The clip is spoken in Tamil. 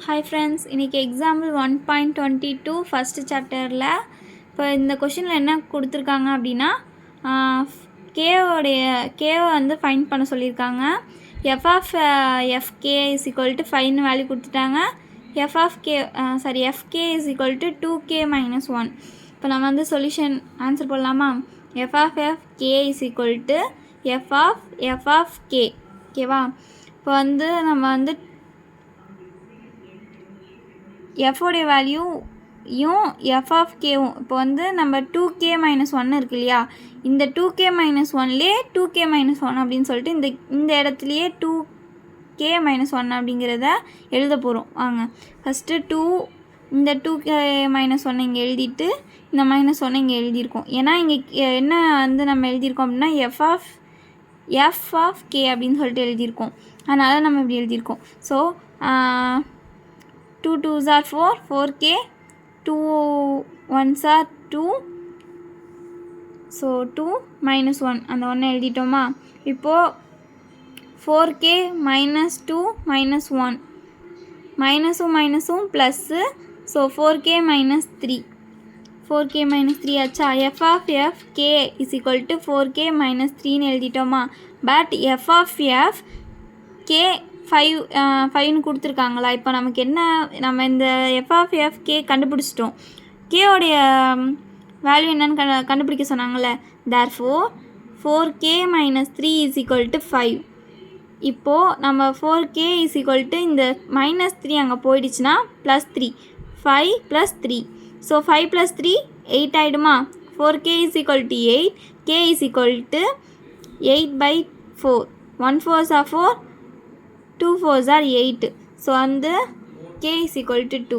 ஹாய் ஃப்ரெண்ட்ஸ், இன்றைக்கி எக்ஸாம்பிள் 1.22 ஃபஸ்ட்டு சாப்டரில் இப்போ இந்த கொஷினில் என்ன கொடுத்துருக்காங்க அப்படின்னா கேவை வந்து ஃபைண்ட் பண்ண சொல்லியிருக்காங்க. F of F K is equal to 5ன்னு வேல்யூ கொடுத்துட்டாங்க. F K is equal to 2k - 1. இப்போ நம்ம வந்து சொல்யூஷன் ஆன்சர் போடலாமா? F of K is equal to F of K. ஓகேவா? இப்போ வந்து நம்ம வந்து எஃபோடைய வேல்யூயும் எஃப் ஆஃப் கேவும் இப்போ வந்து நம்ம 2k - 1 இருக்கு இல்லையா, இந்த 2k - 1லே 2k - 1 அப்படின்னு சொல்லிட்டு இந்த இடத்துலையே 2k - 1 அப்படிங்கிறத எழுத போகிறோம். வாங்க ஃபஸ்ட்டு இந்த 2k - 1 இங்கே எழுதிட்டு இந்த -1 இங்கே எழுதியிருக்கோம். ஏன்னா இங்கே என்ன வந்து நம்ம எழுதியிருக்கோம் அப்படின்னா எஃப் ஆஃப் கே அப்படின்னு சொல்லிட்டு எழுதியிருக்கோம். அதனால் நம்ம இப்படி எழுதியிருக்கோம். So 2 2s are 4, 4k, 2 1s are 2, so 2 - 1 அந்த 1 எழுதிட்டோமா? இப்போது 4k - 2 - 1 மைனஸும் ப்ளஸ்ஸு, ஸோ 4k - 3 ஆச்சா? F of K is equal to 4k - 3ன்னு எழுதிட்டோமா? பட் எஃப் ஆஃப் கே 5ன்னு கொடுத்துருக்காங்களா? இப்போ நமக்கு என்ன, நம்ம இந்த எஃப் ஆஃப் கே கண்டுபிடிச்சிட்டோம். கேவோடைய வேல்யூ என்னன்னு கண்டுபிடிக்க சொன்னாங்கள்ல. Therefore 4k - 3 is equal to 5. இப்போது நம்ம 4k இஸ் ஈக்குவல் டு இந்த -3 அங்கே போயிடுச்சுன்னா +3, 5 + 3. So 5 + 3 8 ஆகிடுமா? 4k is equal to 8, k is equal to 8/4. 1 4s are 4, 2 4s are 8. So வந்து k இஸ் ஈக்குவல் டு 2.